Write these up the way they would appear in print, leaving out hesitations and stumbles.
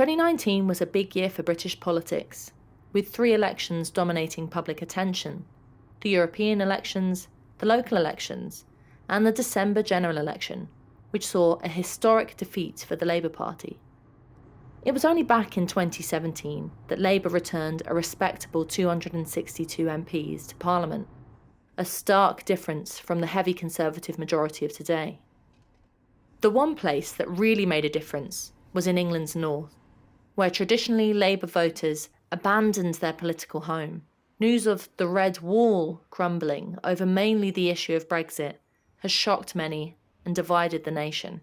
2019 was a big year for British politics, with 3 elections dominating public attention: the European elections, the local elections, and the December general election, which saw a historic defeat for the Labour Party. It was only back in 2017 that Labour returned a respectable 262 MPs to Parliament, a stark difference from the heavy Conservative majority of today. The one place that really made a difference was in England's north, where traditionally Labour voters abandoned their political home. News of the Red Wall crumbling over mainly the issue of Brexit has shocked many and divided the nation.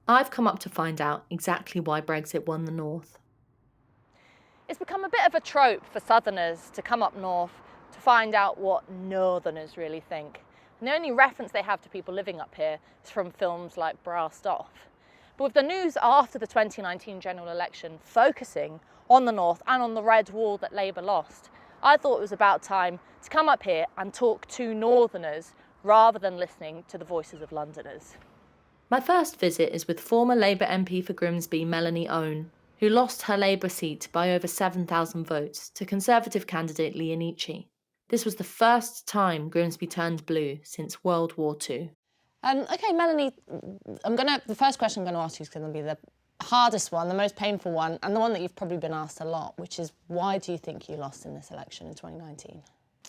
I've come up to find out exactly why Brexit won the North. It's become a bit of a trope for Southerners to come up north to find out what Northerners really think. And the only reference they have to people living up here is from films like Brassed Off. But with the news after the 2019 general election focusing on the North and on the Red Wall that Labour lost, I thought it was about time to come up here and talk to Northerners rather than listening to the voices of Londoners. My first visit is with former Labour MP for Grimsby, Melanie Owen, who lost her Labour seat by over 7,000 votes to Conservative candidate Lee Anici. This was the first time Grimsby turned blue since World War II. OK, Melanie, the first question I'm going to ask you is going to be the hardest one, the most painful one, and the one that you've probably been asked a lot, which is, why do you think you lost in this election in 2019?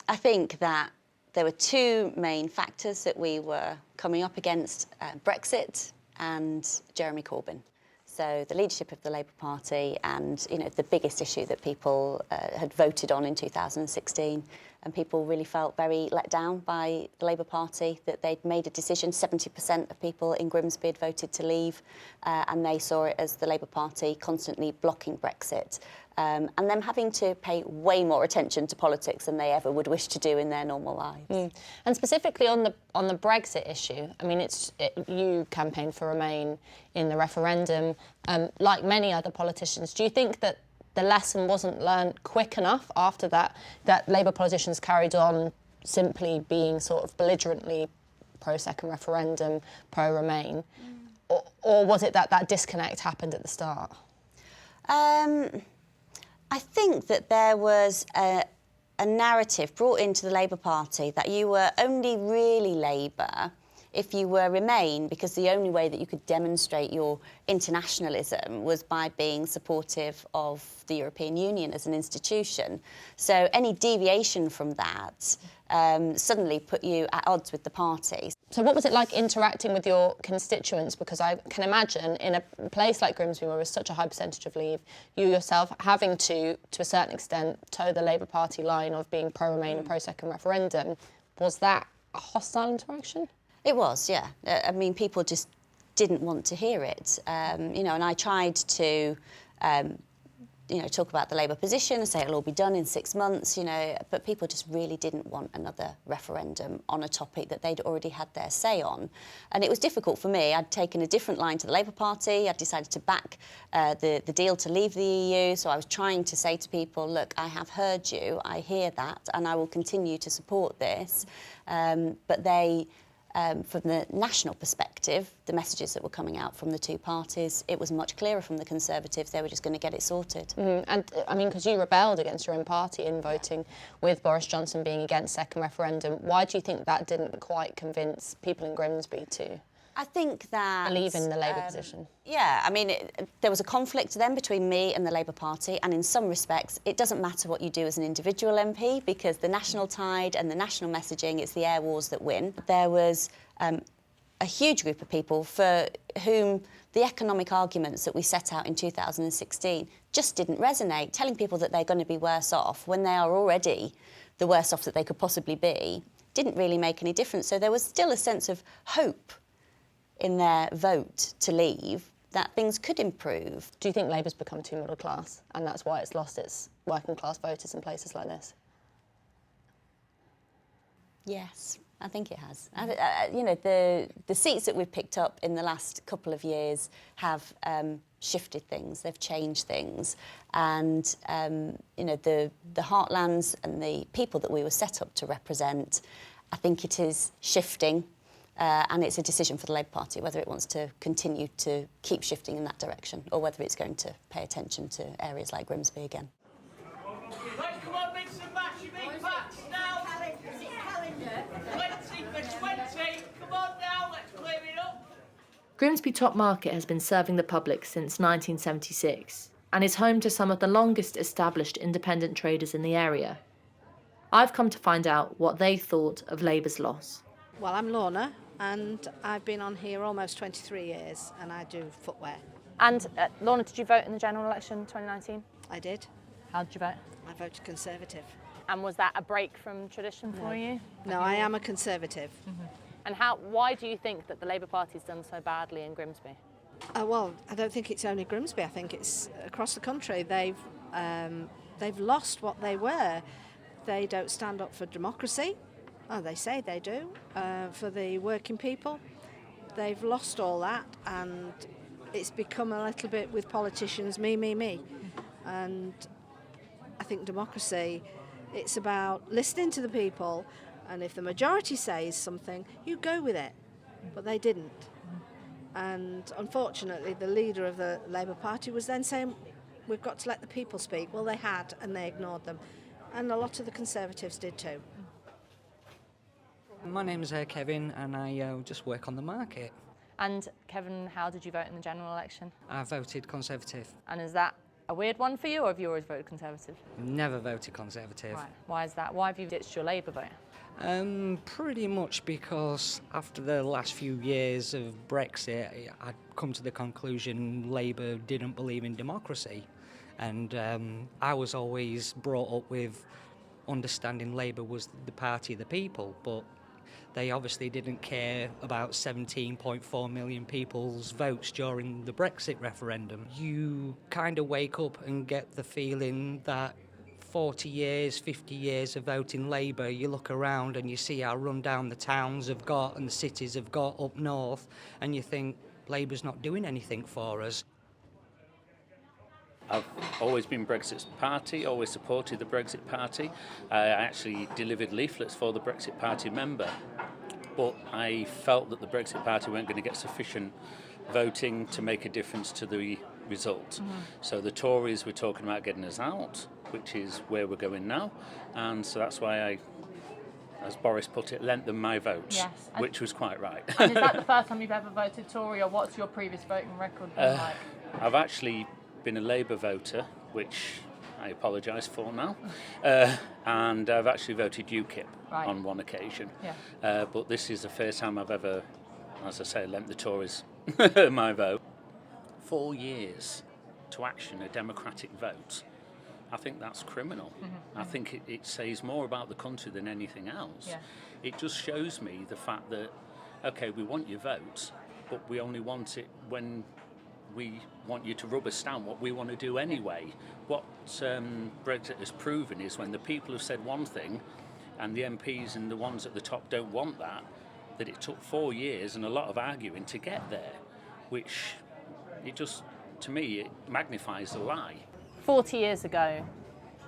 I think that there were 2 main factors that we were coming up against, Brexit and Jeremy Corbyn. So the leadership of the Labour Party and, the biggest issue that people had voted on in 2016, and people really felt very let down by the Labour Party, that they'd made a decision. 70% of people in Grimsby had voted to leave, and they saw it as the Labour Party constantly blocking Brexit, and them having to pay way more attention to politics than they ever would wish to do in their normal lives. And specifically on the Brexit issue, I mean, you campaigned for Remain in the referendum, like many other politicians. Do you think that the lesson wasn't learned quick enough after that Labour politicians carried on simply being sort of belligerently pro-second referendum, pro-Remain? Or was it that disconnect happened at the start? I think that there was a narrative brought into the Labour Party that you were only really Labour if you were Remain, because the only way that you could demonstrate your internationalism was by being supportive of the European Union as an institution. So any deviation from that suddenly put you at odds with the party. So what was it like interacting with your constituents? Because I can imagine in a place like Grimsby, where there's such a high percentage of Leave, you yourself having to a certain extent, toe the Labour Party line of being pro-Remain and pro-second referendum. Was that a hostile interaction? It was, yeah. I mean, people just didn't want to hear it, and I tried to, talk about the Labour position and say it'll all be done in 6 months, but people just really didn't want another referendum on a topic that they'd already had their say on. And it was difficult for me. I'd taken a different line to the Labour Party. I'd decided to back the deal to leave the EU, so I was trying to say to people, look, I have heard you, I hear that, and I will continue to support this. But they... from the national perspective, the messages that were coming out from the 2 parties, it was much clearer from the Conservatives. They were just going to get it sorted. And, I mean, because you rebelled against your own party in voting with Boris Johnson being against second referendum. Why do you think that didn't quite convince people in Grimsby to I think that... believe in the Labour position? Yeah, I mean, there was a conflict then between me and the Labour Party, and in some respects, it doesn't matter what you do as an individual MP, because the national tide and the national messaging, it's the air wars that win. There was a huge group of people for whom the economic arguments that we set out in 2016 just didn't resonate. Telling people that they're going to be worse off when they are already the worst off that they could possibly be didn't really make any difference. So there was still a sense of hope in their vote to leave that things could improve. Do you think Labour's become too middle class and that's why it's lost its working class voters in places like this? Yes, I think it has. The seats that we've picked up in the last couple of years have shifted things, they've changed things. And, the heartlands and the people that we were set up to represent, I think it is shifting and it's a decision for the Labour Party whether it wants to continue to keep shifting in that direction or whether it's going to pay attention to areas like Grimsby again. Let's come on, mix and match your big packs now. Is it calendar? 20 for 20. Come on now, let's clear it up. Grimsby Top Market has been serving the public since 1976 and is home to some of the longest established independent traders in the area. I've come to find out what they thought of Labour's loss. Well, I'm Lorna, and I've been on here almost 23 years, and I do footwear. And Lorna, did you vote in the general election 2019? I did. How did you vote? I voted Conservative. And was that a break from tradition for you? No, I am a Conservative. And why do you think that the Labour Party's done so badly in Grimsby? Well, I don't think it's only Grimsby. I think it's across the country. They've lost what they were. They don't stand up for democracy. Oh, they say they do, for the working people. They've lost all that, and it's become a little bit with politicians, me. And I think democracy, it's about listening to the people, and if the majority says something, you go with it. But they didn't. And unfortunately, the leader of the Labour Party was then saying, we've got to let the people speak. Well, they had, and they ignored them. And a lot of the Conservatives did too. My name's Kevin, and I just work on the market. And Kevin, how did you vote in the general election? I voted Conservative. And is that a weird one for you, or have you always voted Conservative? Never voted Conservative. Right. Why is that? Why have you ditched your Labour vote? Pretty much because after the last few years of Brexit, I'd come to the conclusion Labour didn't believe in democracy. And I was always brought up with understanding Labour was the party of the people, but they obviously didn't care about 17.4 million people's votes during the Brexit referendum. You kind of wake up and get the feeling that 40 years, 50 years of voting Labour, you look around and you see how run down the towns have got and the cities have got up north, and you think Labour's not doing anything for us. I've always been Brexit's party, always supported the Brexit Party. I actually delivered leaflets for the Brexit Party member, but I felt that the Brexit Party weren't going to get sufficient voting to make a difference to the result. So the Tories were talking about getting us out, which is where we're going now, and so that's why I, as Boris put it, lent them my vote, Yes. which was quite right. And is that the first time you've ever voted Tory, or what's your previous voting record been like? I've actually been a Labour voter, which I apologise for now, and I've actually voted UKIP on one occasion. But this is the first time I've ever, as I say, lent the Tories my vote. 4 years to action a democratic vote, I think that's criminal. I think it says more about the country than anything else. It just shows me the fact that, okay, we want your vote, but we only want it when we want you to rubber stamp what we want to do anyway. What Brexit has proven is when the people have said one thing and the MPs and the ones at the top don't want that it took 4 years and a lot of arguing to get there, which it just, to me, it magnifies the lie. 40 years ago,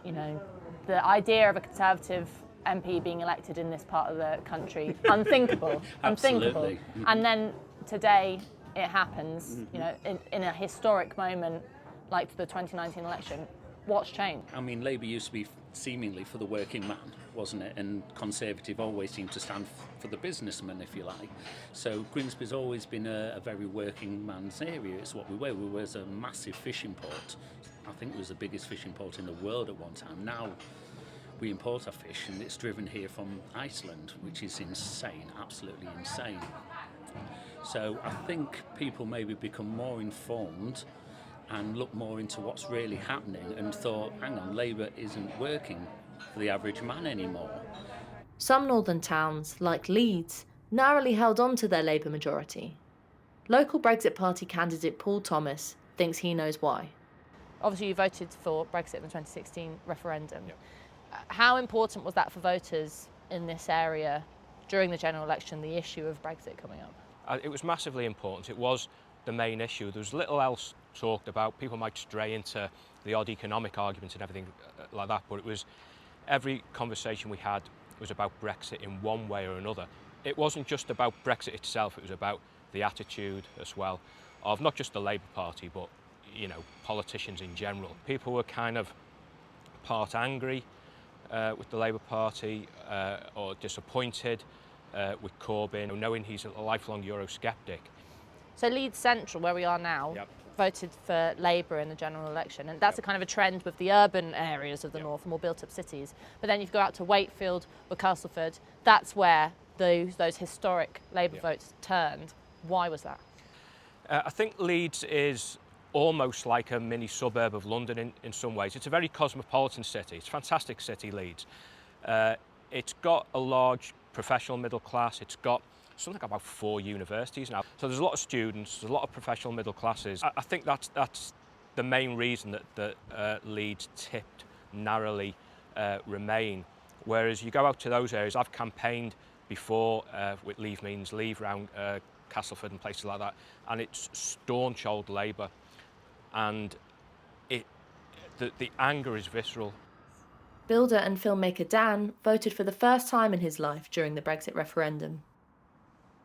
you know, the idea of a Conservative MP being elected in this part of the country, unthinkable. Absolutely. And then today, it happens, you know, in a historic moment like the 2019 election. What's changed? I mean, Labour used to be seemingly for the working man, wasn't it? And Conservative always seemed to stand for the businessman, if you like. So Grimsby's always been a very working man's area. It's what we were. We were a massive fishing port. I think it was the biggest fishing port in the world at one time. Now we import our fish, and it's driven here from Iceland, which is insane, absolutely insane. So I think people maybe become more informed and look more into what's really happening and thought, hang on, Labour isn't working for the average man anymore. Some northern towns, like Leeds, narrowly held on to their Labour majority. Local Brexit Party candidate Paul Thomas thinks he knows why. Obviously, you voted for Brexit in the 2016 referendum. How important was that for voters in this area during the general election, the issue of Brexit coming up? It was massively important. It was the main issue. There was little else talked about. People might stray into the odd economic arguments and everything like that, but it was every conversation we had was about Brexit in one way or another. it wasn't just about Brexit itself, it was about the attitude as well of not just the Labour Party, but, you know, politicians in general. People were kind of part angry with the Labour Party or disappointed with Corbyn, knowing he's a lifelong Eurosceptic. So Leeds Central, where we are now, voted for Labour in the general election, and that's a kind of a trend with the urban areas of the north, more built-up cities. But then you go out to Wakefield or Castleford, that's where those historic Labour votes turned. Why was that? I think Leeds is almost like a mini suburb of London in some ways. It's a very cosmopolitan city. It's a fantastic city, Leeds. It's got a large professional middle class. It's got something like about 4 universities now. So there's a lot of students, there's a lot of professional middle classes. I think that's the main reason that Leeds tipped narrowly Remain. Whereas you go out to those areas, I've campaigned before with Leave Means Leave around Castleford and places like that, and it's staunch old Labour, and the anger is visceral. Builder and filmmaker Dan voted for the first time in his life during the Brexit referendum.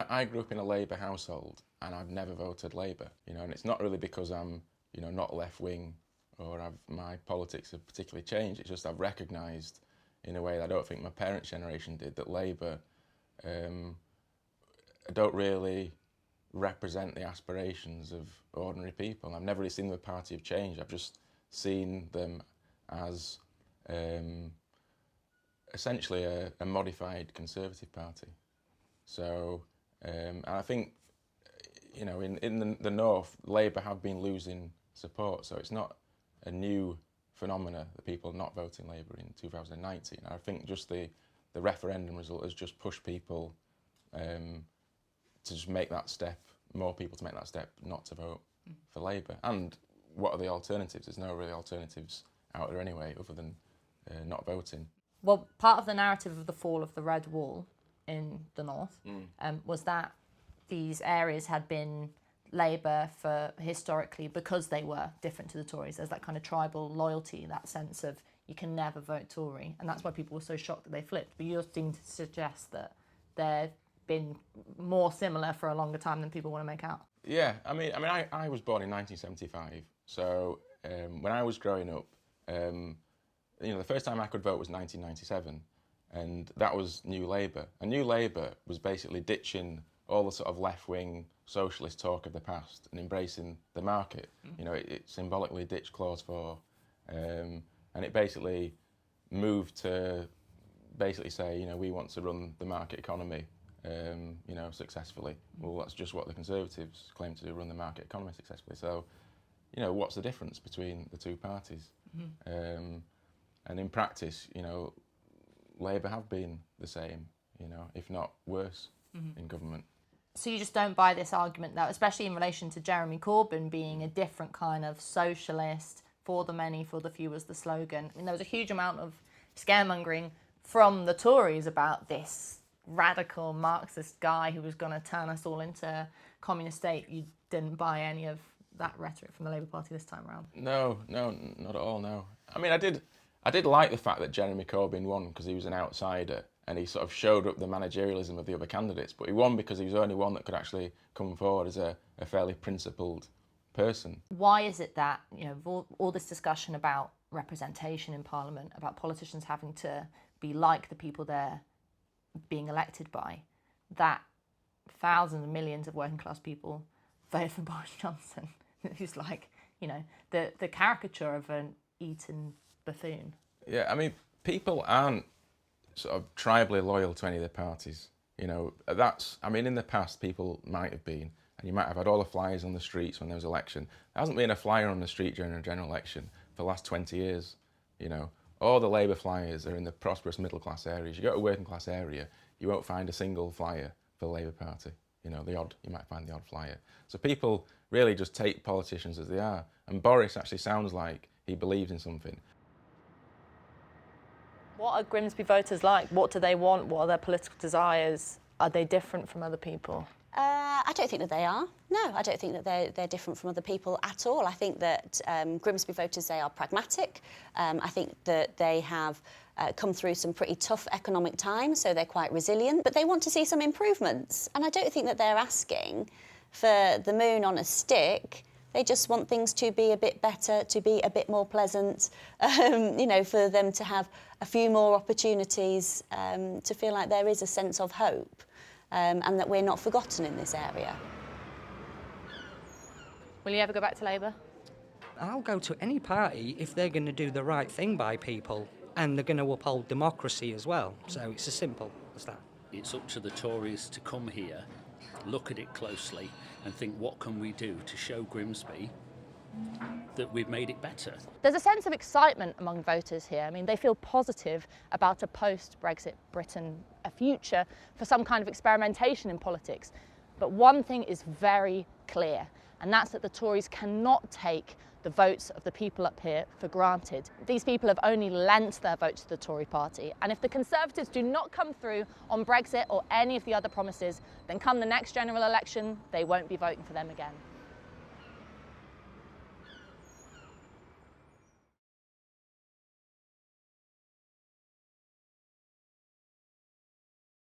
I grew up in a Labour household and I've never voted Labour, you know, and it's not really because I'm, you know, not left-wing or my politics have particularly changed. It's just I've recognised in a way that I don't think my parents' generation did, that Labour don't really represent the aspirations of ordinary people. I've never really seen them a party of change. I've just seen them as essentially a modified Conservative party. So, and I think, you know, in the North, Labour have been losing support, so it's not a new phenomena that people are not voting Labour in 2019. I think just the referendum result has just pushed people to just make that step, more people to make that step not to vote for Labour. And what are the alternatives? There's no really alternatives out there anyway, other than not voting. Well, part of the narrative of the fall of the Red Wall in the north was that these areas had been Labour for historically because they were different to the Tories. There's that kind of tribal loyalty, that sense of you can never vote Tory, and that's why people were so shocked that they flipped. But you seem to suggest that they've been more similar for a longer time than people want to make out. Yeah, I mean, I was born in 1975, so when I was growing up, you know, the first time I could vote was 1997, and that was New Labour. And New Labour was basically ditching all the sort of left-wing socialist talk of the past and embracing the market. You know, it symbolically ditched Clause 4, and it basically moved to basically say, you know, we want to run the market economy, you know, successfully. Well, that's just what the Conservatives claim to do, run the market economy successfully. So, you know, what's the difference between the two parties? And in practice, you know, Labour have been the same, you know, if not worse in government. So you just don't buy this argument, that, especially in relation to Jeremy Corbyn being a different kind of socialist, for the many, for the few was the slogan. I mean, there was a huge amount of scaremongering from the Tories about this radical Marxist guy who was going to turn us all into communist state. You didn't buy any of that rhetoric from the Labour Party this time around? No, not at all, no. I mean, I did like the fact that Jeremy Corbyn won because he was an outsider and he sort of showed up the managerialism of the other candidates, but he won because he was the only one that could actually come forward as a fairly principled person. Why is it that, you know, all this discussion about representation in Parliament, about politicians having to be like the people they're being elected by, that thousands and millions of working class people voted for Boris Johnson, who's like, you know, the caricature of an Eton buffoon? Yeah, I mean, people aren't sort of tribally loyal to any of the parties. You know, I mean, in the past, people might have been, and you might have had all the flyers on the streets when there was election. There hasn't been a flyer on the street during a general election for the last 20 years, you know. All the Labour flyers are in the prosperous middle class areas. You go to a working class area, you won't find a single flyer for the Labour Party. You know, you might find the odd flyer. So people really just take politicians as they are. And Boris actually sounds like he believes in something. What are Grimsby voters like? What do they want? What are their political desires? Are they different from other people? I don't think that they are. No, I don't think that they're different from other people at all. I think that Grimsby voters, they are pragmatic. I think that they have come through some pretty tough economic times, so they're quite resilient, but they want to see some improvements. And I don't think that they're asking for the moon on a stick. They just want things to be a bit better, to be a bit more pleasant, you know, for them to have a few more opportunities, to feel like there is a sense of hope, and that we're not forgotten in this area. Will you ever go back to Labour? I'll go to any party if they're going to do the right thing by people and they're going to uphold democracy as well. So it's as simple as that. It's up to the Tories to come here, look at it closely and think, what can we do to show Grimsby that we've made it better? There's a sense of excitement among voters here. I mean, they feel positive about a post-Brexit Britain, a future for some kind of experimentation in politics. But one thing is very clear, and that's that the Tories cannot take the votes of the people up here for granted. These people have only lent their vote to the Tory party, and if the Conservatives do not come through on Brexit or any of the other promises, then come the next general election, they won't be voting for them again.